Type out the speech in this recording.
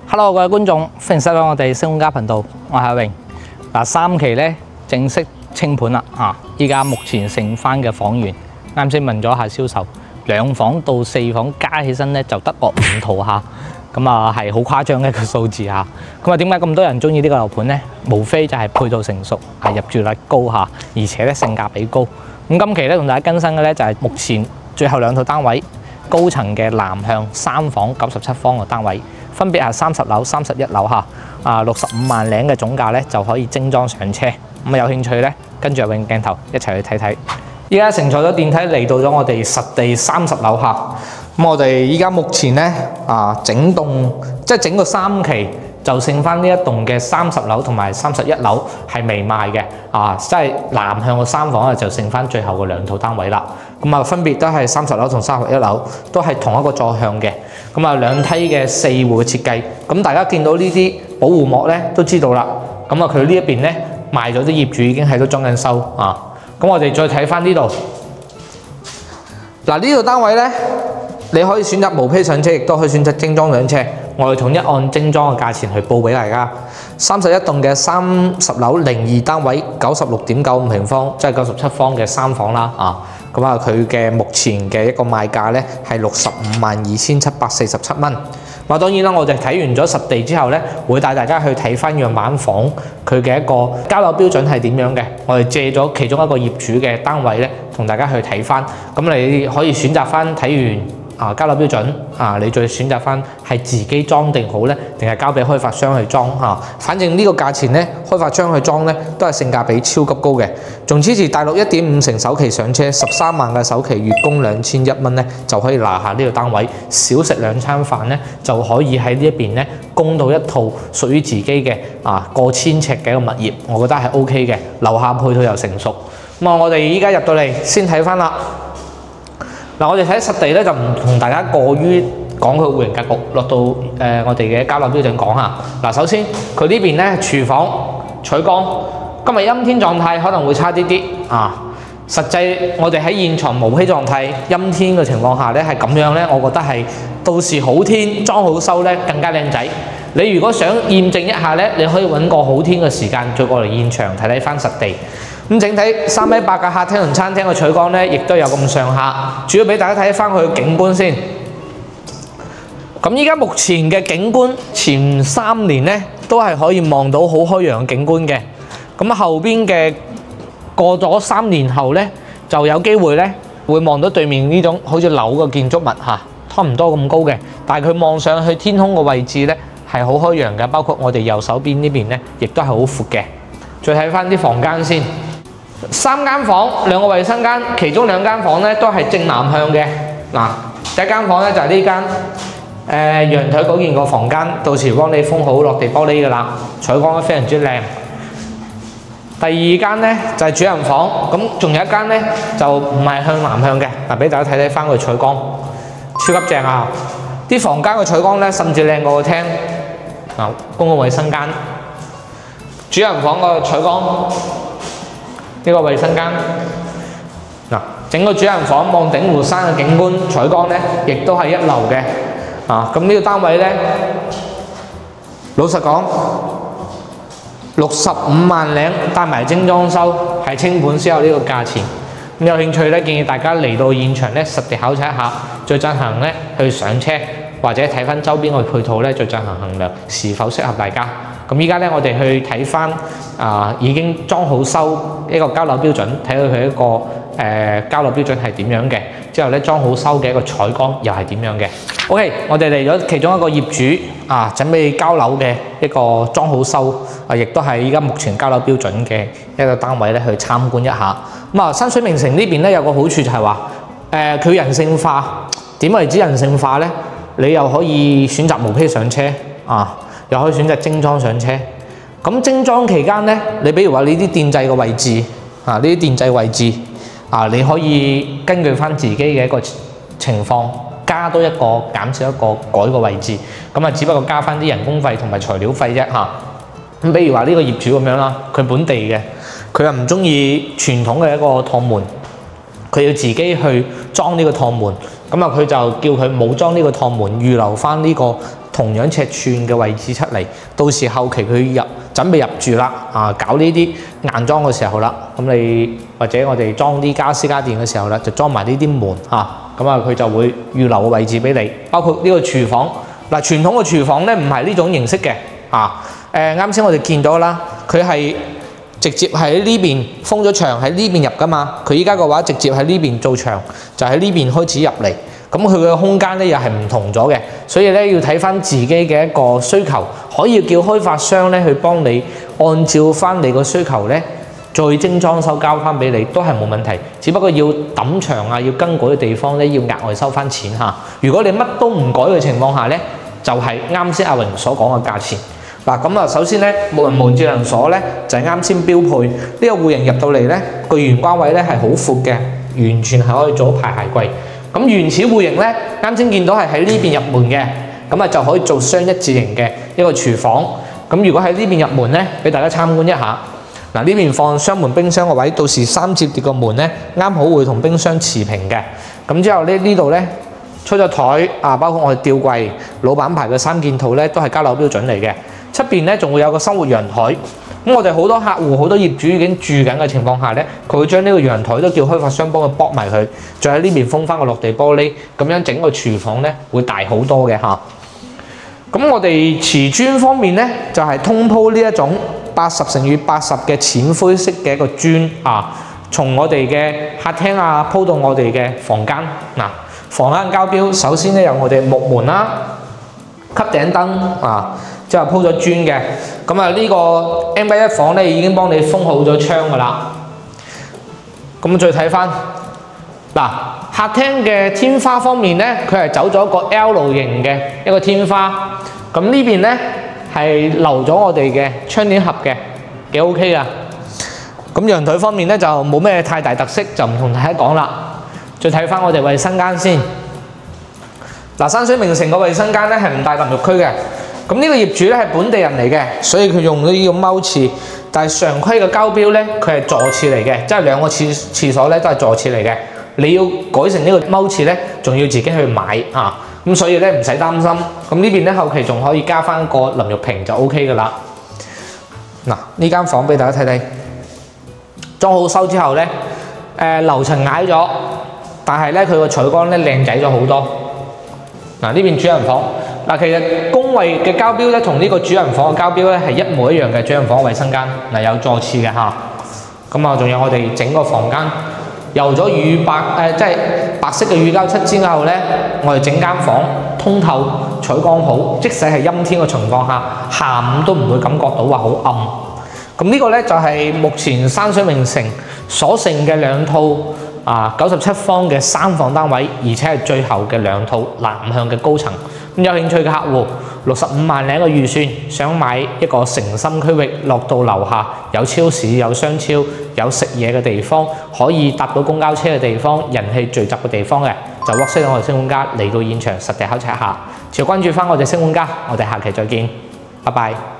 Hello， 各位觀眾，歡迎收睇我哋星空家頻道，我係阿榮。3期咧正式清盤啦依家目前剩翻嘅房源，啱先問咗下銷售，2房到4房加起身咧就得個5套咁係好誇張嘅一個數字咁點解咁多人中意呢個樓盤呢？無非就係配套成熟，入住率高而且咧性價比高。咁今期咧同大家更新嘅咧就係目前最後2套單位，高層嘅南向3房97方嘅單位。分別係30樓、31樓65萬零嘅總價咧就可以精裝上車。有興趣咧，跟住用鏡頭一齊去睇睇。依家乘坐咗電梯嚟到咗我哋實地30樓我哋依家目前咧整棟即係整個3期就剩翻呢一棟嘅30樓同埋31樓係未賣嘅即係南向嘅3房就剩翻最後嘅2套單位啦。分別都係30樓同31樓，都係同一個座向嘅。2梯嘅4戶嘅設計，大家見到呢啲保護膜咧都知道啦。佢呢一邊咧賣咗啲業主已經喺度裝緊修我哋再睇翻呢度。呢度單位咧，你可以選擇無坯上車，亦都可以選擇精裝上車。我哋統一按精裝嘅價錢去報俾大家。31棟嘅30樓02單位，96.95平方，即係97方嘅3房啦佢嘅目前嘅一個賣價咧係652747蚊。當然啦，我哋睇完咗實地之後咧，會帶大家去睇翻樣板房佢嘅一個交樓標準係點樣嘅。我哋借咗其中一個業主嘅單位咧，同大家去睇翻。你可以選擇翻睇完交樓標準你再選擇翻係自己裝定好咧，定係交俾開發商去裝反正呢個價錢咧，開發商去裝咧都係性價比超級高嘅。仲支持大陸1.5成首期上車，13萬嘅首期，月供2001蚊咧就可以拿下呢個單位，少食2餐飯咧就可以喺呢一邊咧供到一套屬於自己嘅過千尺嘅一個物業，我覺得係 OK 嘅。樓下配套又成熟。我哋依家入到嚟先睇翻啦。我哋睇實地咧就唔同大家過於講佢戶型格局，落到我哋嘅交樓標準講下。首先佢呢邊咧廚房採光，今日陰天狀態可能會差啲實際我哋喺現場無坯狀態陰天嘅情況下咧係咁樣咧，我覺得係到時好天裝好修咧更加靚仔。你如果想驗證一下咧，你可以揾個好天嘅時間再過嚟現場睇翻實地。整體3.8米嘅客廳同餐廳嘅採光咧，亦都有咁上下。主要俾大家睇翻佢嘅景觀先。依家目前嘅景觀，前3年咧都係可以望到好開揚嘅景觀嘅。後邊嘅過咗3年後咧，就有機會咧會望到對面呢種好似樓嘅建築物差唔多咁高嘅，但係佢望上去天空嘅位置咧係好開揚嘅，包括我哋右手邊呢邊咧，亦都係好闊嘅。再睇翻啲房間先。3間房，2個衞生間，其中2間房咧都係正南向嘅。第一間房咧就係呢間陽台嗰件個房間，到時幫你封好落地玻璃噶啦，採光都非常之靚。第2間咧就係主人房，仲有一間咧就唔係向南向嘅。俾大家睇睇翻佢採光，超級正啲房間嘅採光咧甚至靚過個廳。公共衞生間，主人房個採光。呢個衞生間整個主人房望鼎湖山嘅景觀採光咧，亦都係一流嘅咁呢個單位咧，老實講65萬零帶埋精裝修係清盤先有呢個價錢。有興趣咧，建議大家嚟到現場咧實地考察一下，再進行咧去上車，或者睇翻周邊嘅配套咧，再進行衡量是否適合大家。依家咧，我哋去睇翻已經裝好修一個交樓標準，睇到佢一個交樓標準係點樣嘅。之後咧裝好修嘅一個採光又係點樣嘅。OK， 我哋嚟咗其中一個業主準備交樓嘅一個裝好修亦都係依家目前交樓標準嘅一個單位咧，去參觀一下。新水名城呢邊咧有個好處就係話佢人性化。點為之人性化咧？你又可以選擇無坯上車又可以選擇精裝上車。精裝期間咧，你比如話你啲電掣嘅位置呢啲電掣位置你可以根據翻自己嘅一個情況加多一個減少一個改個位置。只不過加翻啲人工費同埋材料費啫比如話呢個業主咁樣啦，佢本地嘅，佢又唔中意傳統嘅一個趟門，佢要自己去裝呢個趟門。佢就叫佢冇裝呢個趟門，預留翻呢個同樣尺寸嘅位置出嚟。到時後期佢準備入住啦，搞呢啲硬裝嘅時候啦，咁你或者我哋裝啲家私家電嘅時候啦，就裝埋呢啲門咁佢就會預留個位置俾你。包括呢個廚房，嗱傳統嘅廚房咧唔係呢種形式嘅啱先我哋見到啦，佢係直接喺呢邊封咗牆喺呢邊入噶嘛，佢依家嘅話直接喺呢邊做牆，就喺呢邊開始入嚟。咁佢嘅空間咧又係唔同咗嘅，所以咧要睇翻自己嘅一個需求，可以叫開發商咧去幫你按照翻你個需求咧再精裝修交翻俾你都係冇問題，只不過要揼牆要更改嘅地方咧要額外收翻錢嚇。如果你乜都唔改嘅情況下咧，就係啱先阿榮所講嘅價錢。嗱咁首先咧木人門智能鎖咧就係啱先標配呢個戶型入到嚟咧個玄關位咧係好闊嘅，完全係可以做排鞋櫃。咁原始戶型咧，啱先見到係喺呢邊入門嘅，咁就可以做雙一字型嘅一個廚房。咁如果喺呢邊入門咧，俾大家參觀一下。嗱，呢邊放雙門冰箱個位，到時3摺疊個門咧，啱好會同冰箱持平嘅。咁之後呢度咧出咗台包括我哋吊櫃、老闆牌嘅3件套咧，都係交樓標準嚟嘅。出邊咧仲會有個生活陽台。咁我哋好多客戶、好多業主已經住緊嘅情況下咧，佢會將呢個陽台都叫開發商幫佢駁埋佢，再喺呢邊封翻個落地玻璃，咁樣整個廚房咧會大好多嘅嚇。咁我哋瓷磚方面咧，就係通鋪呢一種80乘以80嘅淺灰色嘅一個磚從我哋嘅客廳鋪到我哋嘅房間。房間交標首先咧有我哋木門啦、吸頂燈之後鋪咗磚嘅。咁呢個 M+1 房咧已經幫你封好咗窗噶啦。咁再睇翻客廳嘅天花方面咧，佢係走咗一個 L 型嘅一個天花。咁呢邊咧係留咗我哋嘅窗簾盒嘅，幾 OK 噶。咁陽台方面咧就冇咩太大特色，就唔同大家講啦。再睇翻我哋衞生間先。山水名城個衞生間咧係唔帶淋浴區嘅。咁呢個業主咧係本地人嚟嘅，所以佢用咗呢個踎廁，但係常規嘅交標咧佢係坐廁嚟嘅，即係兩個廁所咧都係坐廁嚟嘅。你要改成呢個踎廁咧，仲要自己去買咁所以咧唔使擔心。咁呢邊咧後期仲可以加翻個淋浴屏就 OK 噶啦。呢間房俾大家睇睇，裝好修之後咧，樓層矮咗，但係咧佢個採光咧靚仔咗好多。呢邊主人房。其實公衞嘅交標咧，同呢個主人房嘅交標咧係一模一樣嘅。主人房衞生間有座廁嘅咁仲有我哋整個房間油咗乳白即係白色嘅乳膠漆之後咧，我哋整間房通透、採光好，即使係陰天嘅情況下，下午都唔會感覺到話好暗。咁呢個咧就係目前山水名城所剩嘅2套97方嘅3房單位，而且係最後嘅2套南向嘅高層。咁有興趣嘅客戶，65萬零嘅預算，想買一個誠心區域，落到樓下有超市、有商超、有食嘢嘅地方，可以搭到公交車嘅地方，人氣聚集嘅地方嘅，就 WhatsApp 我哋星管家嚟到現場實地考察一下。持續關注翻我哋星管家，我哋下期再見，拜拜。